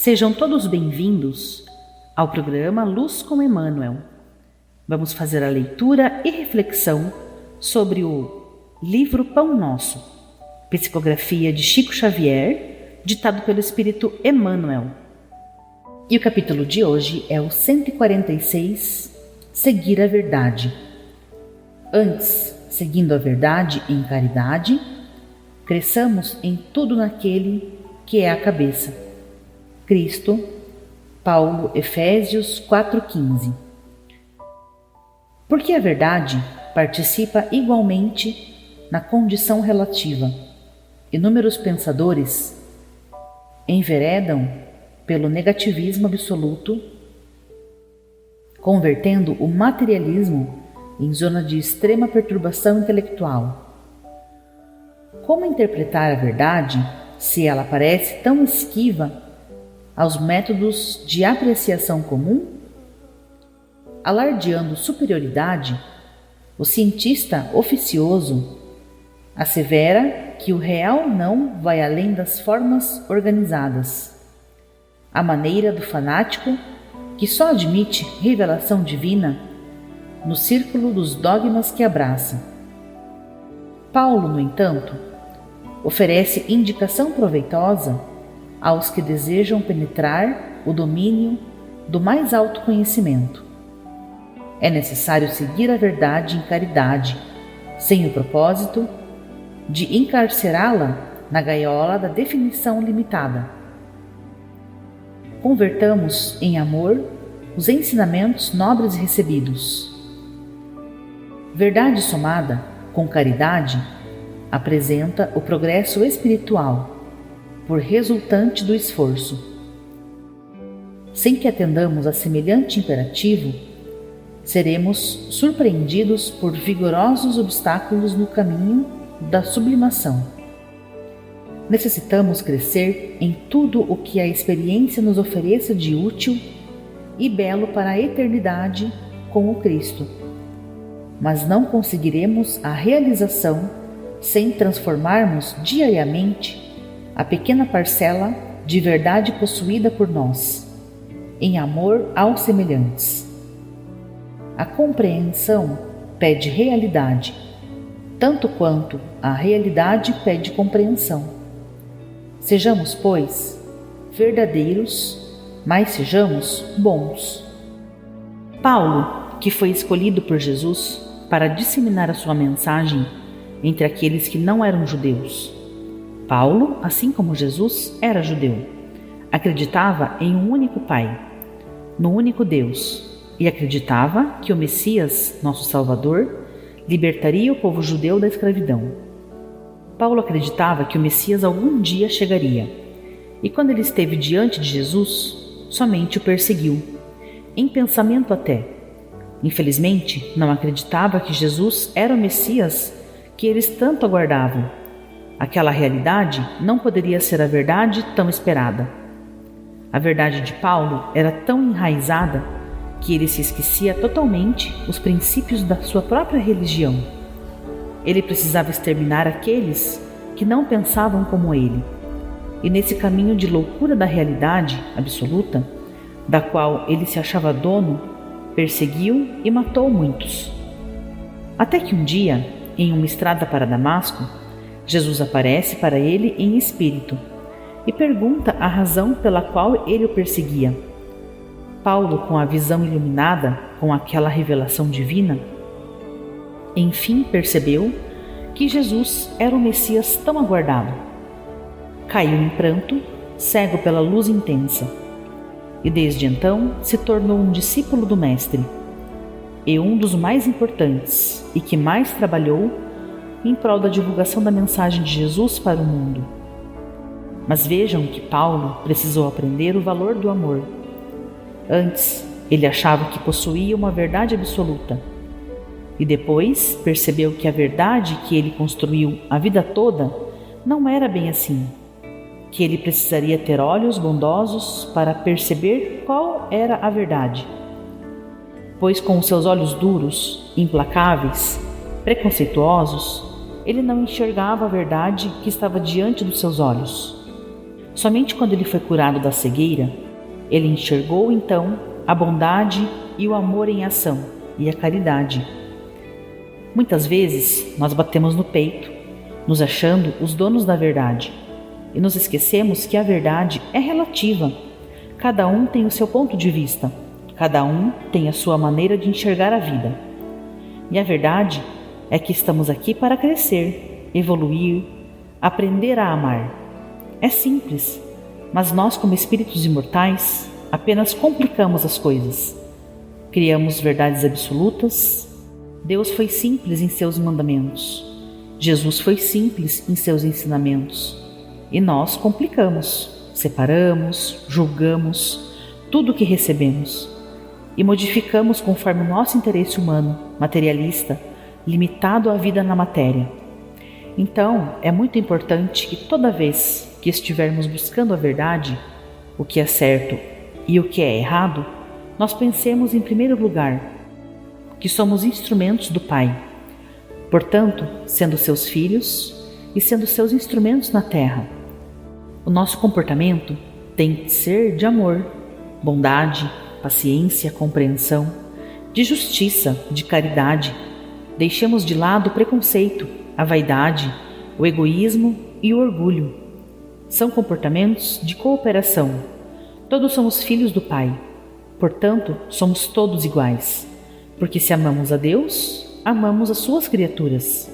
Sejam todos bem-vindos ao programa Luz com Emmanuel. Vamos fazer a leitura e reflexão sobre o livro Pão Nosso, psicografia de Chico Xavier, ditado pelo Espírito Emmanuel. E o capítulo de hoje é o 146, Seguir a Verdade. Antes, seguindo a verdade em caridade, cresçamos em tudo naquele que é a cabeça. Cristo, Paulo, Efésios 4,15. Porque a verdade participa igualmente na condição relativa. Inúmeros pensadores enveredam pelo negativismo absoluto, convertendo o materialismo em zona de extrema perturbação intelectual. Como interpretar a verdade se ela parece tão esquiva aos métodos de apreciação comum? Alardeando superioridade, o cientista oficioso assevera que o real não vai além das formas organizadas, à maneira do fanático que só admite revelação divina no círculo dos dogmas que abraça. Paulo, no entanto, oferece indicação proveitosa aos que desejam penetrar o domínio do mais alto conhecimento. É necessário seguir a verdade em caridade, sem o propósito de encarcerá-la na gaiola da definição limitada. Convertamos em amor os ensinamentos nobres recebidos. Verdade somada com caridade apresenta o progresso espiritual por resultante do esforço. Sem que atendamos a semelhante imperativo, seremos surpreendidos por vigorosos obstáculos no caminho da sublimação. Necessitamos crescer em tudo o que a experiência nos ofereça de útil e belo para a eternidade com o Cristo, mas não conseguiremos a realização sem transformarmos diariamente a pequena parcela de verdade possuída por nós, em amor aos semelhantes. A compreensão pede realidade, tanto quanto a realidade pede compreensão. Sejamos, pois, verdadeiros, mas sejamos bons. Paulo, que foi escolhido por Jesus para disseminar a sua mensagem entre aqueles que não eram judeus. Paulo, assim como Jesus, era judeu. Acreditava em um único Pai, no único Deus, e acreditava que o Messias, nosso Salvador, libertaria o povo judeu da escravidão. Paulo acreditava que o Messias algum dia chegaria, e quando ele esteve diante de Jesus, somente o perseguiu, em pensamento até. Infelizmente, não acreditava que Jesus era o Messias que eles tanto aguardavam. Aquela realidade não poderia ser a verdade tão esperada. A verdade de Paulo era tão enraizada que ele se esquecia totalmente os princípios da sua própria religião. Ele precisava exterminar aqueles que não pensavam como ele. E nesse caminho de loucura da realidade absoluta, da qual ele se achava dono, perseguiu e matou muitos. Até que um dia, em uma estrada para Damasco, Jesus aparece para ele em espírito e pergunta a razão pela qual ele o perseguia. Paulo, com a visão iluminada com aquela revelação divina, enfim percebeu que Jesus era o Messias tão aguardado. Caiu em pranto, cego pela luz intensa, e desde então se tornou um discípulo do Mestre, e um dos mais importantes e que mais trabalhou em prol da divulgação da mensagem de Jesus para o mundo. Mas vejam que Paulo precisou aprender o valor do amor. Antes, ele achava que possuía uma verdade absoluta, e depois percebeu que a verdade que ele construiu a vida toda não era bem assim, que ele precisaria ter olhos bondosos para perceber qual era a verdade. Pois com os seus olhos duros, implacáveis, preconceituosos, ele não enxergava a verdade que estava diante dos seus olhos. Somente quando ele foi curado da cegueira, ele enxergou então a bondade e o amor em ação e a caridade. Muitas vezes nós batemos no peito, nos achando os donos da verdade, e nos esquecemos que a verdade é relativa. Cada um tem o seu ponto de vista, cada um tem a sua maneira de enxergar a vida. E a verdade é que estamos aqui para crescer, evoluir, aprender a amar. É simples, mas nós, como espíritos imortais, apenas complicamos as coisas. Criamos verdades absolutas. Deus foi simples em seus mandamentos. Jesus foi simples em seus ensinamentos. E nós complicamos, separamos, julgamos tudo o que recebemos e modificamos conforme o nosso interesse humano, materialista, limitado à vida na matéria. Então, é muito importante que toda vez que estivermos buscando a verdade, o que é certo e o que é errado, nós pensemos em primeiro lugar que somos instrumentos do Pai. Portanto, sendo seus filhos e sendo seus instrumentos na terra, o nosso comportamento tem que ser de amor, bondade, paciência, compreensão, de justiça, de caridade. Deixemos de lado o preconceito, a vaidade, o egoísmo e o orgulho. São comportamentos de cooperação. Todos somos filhos do Pai. Portanto, somos todos iguais. Porque se amamos a Deus, amamos as suas criaturas.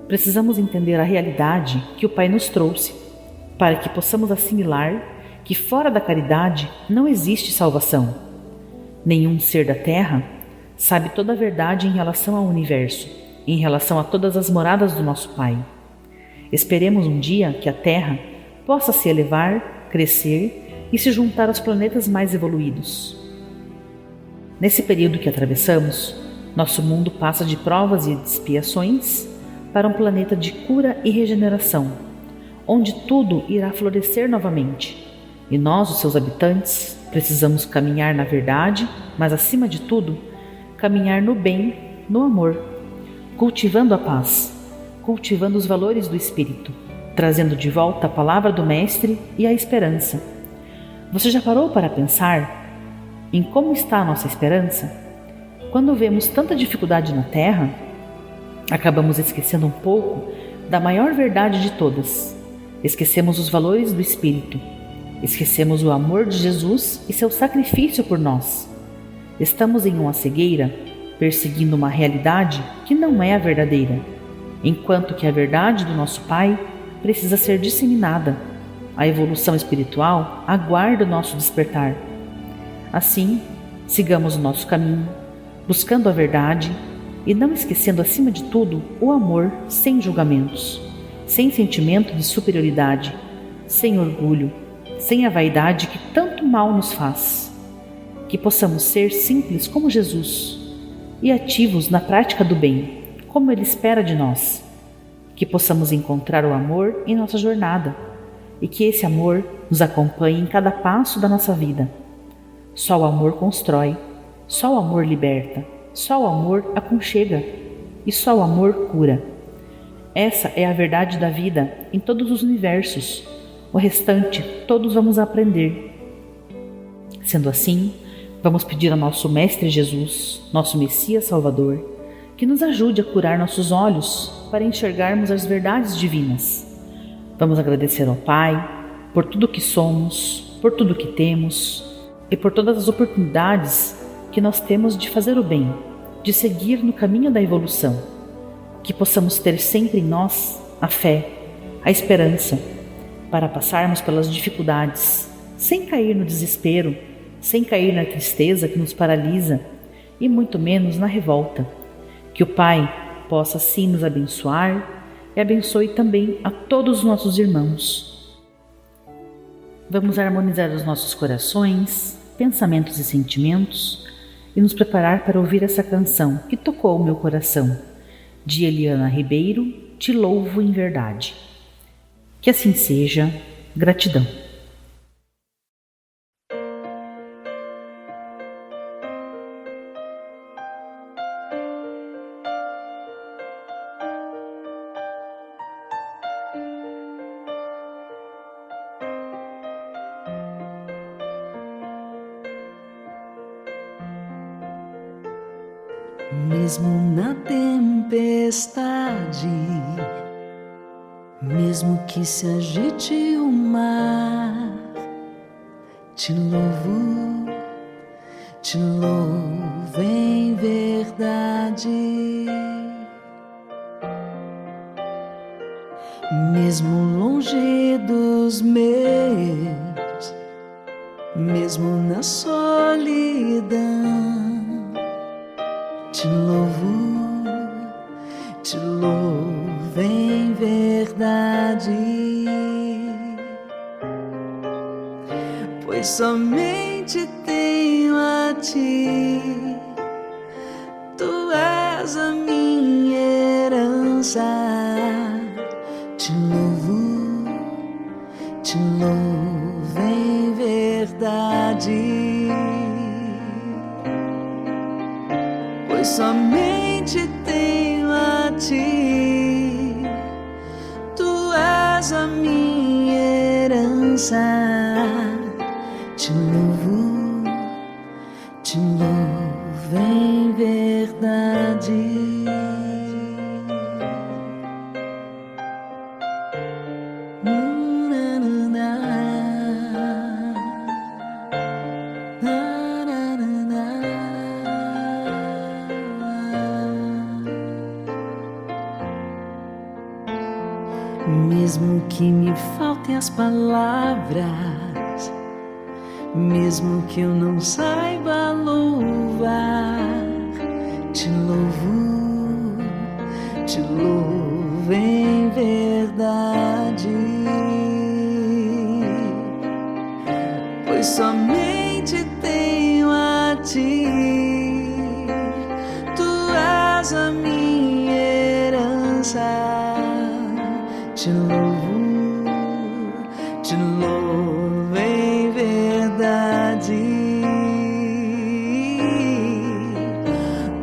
Precisamos entender a realidade que o Pai nos trouxe, para que possamos assimilar que fora da caridade não existe salvação. Nenhum ser da Terra sabe toda a verdade em relação ao universo, em relação a todas as moradas do nosso Pai. Esperemos um dia que a Terra possa se elevar, crescer e se juntar aos planetas mais evoluídos. Nesse período que atravessamos, nosso mundo passa de provas e expiações para um planeta de cura e regeneração, onde tudo irá florescer novamente. E nós, os seus habitantes, precisamos caminhar na verdade, mas acima de tudo, caminhar no bem, no amor, cultivando a paz, cultivando os valores do Espírito, trazendo de volta a palavra do Mestre e a esperança. Você já parou para pensar em como está a nossa esperança? Quando vemos tanta dificuldade na Terra, acabamos esquecendo um pouco da maior verdade de todas. Esquecemos os valores do Espírito. Esquecemos o amor de Jesus e seu sacrifício por nós. Estamos em uma cegueira, perseguindo uma realidade que não é a verdadeira, enquanto que a verdade do nosso Pai precisa ser disseminada. A evolução espiritual aguarda o nosso despertar. Assim, sigamos o nosso caminho, buscando a verdade e não esquecendo acima de tudo o amor sem julgamentos, sem sentimento de superioridade, sem orgulho, sem a vaidade que tanto mal nos faz. Que possamos ser simples como Jesus e ativos na prática do bem, como Ele espera de nós. Que possamos encontrar o amor em nossa jornada e que esse amor nos acompanhe em cada passo da nossa vida. Só o amor constrói, só o amor liberta, só o amor aconchega e só o amor cura. Essa é a verdade da vida em todos os universos. O restante todos vamos aprender. Sendo assim, vamos pedir ao nosso Mestre Jesus, nosso Messias Salvador, que nos ajude a curar nossos olhos para enxergarmos as verdades divinas. Vamos agradecer ao Pai por tudo que somos, por tudo que temos e por todas as oportunidades que nós temos de fazer o bem, de seguir no caminho da evolução. Que possamos ter sempre em nós a fé, a esperança, para passarmos pelas dificuldades, sem cair no desespero, sem cair na tristeza que nos paralisa e muito menos na revolta. Que o Pai possa assim nos abençoar e abençoe também a todos os nossos irmãos. Vamos harmonizar os nossos corações, pensamentos e sentimentos e nos preparar para ouvir essa canção que tocou o meu coração, de Eliana Ribeiro, Te Louvo em Verdade. Que assim seja. Gratidão. mesmo na tempestade, mesmo que se agite o mar, te louvo em verdade. Mesmo longe dos meus, mesmo na solidão, te louvo em verdade, pois somente tenho a ti, tu és a minha herança. Te louvo em verdade, pois somente tenho a ti, tu és a minha herança. Te louvo em verdade. Mesmo que me faltem as palavras, mesmo que eu não saiba louvar, te louvo em verdade, pois somente tenho a ti, tu és a minha herança. Te louvo em verdade,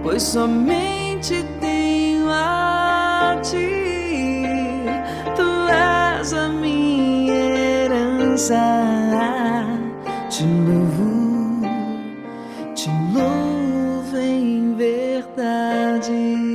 pois somente tenho a ti, tu és a minha herança. Te louvo em verdade.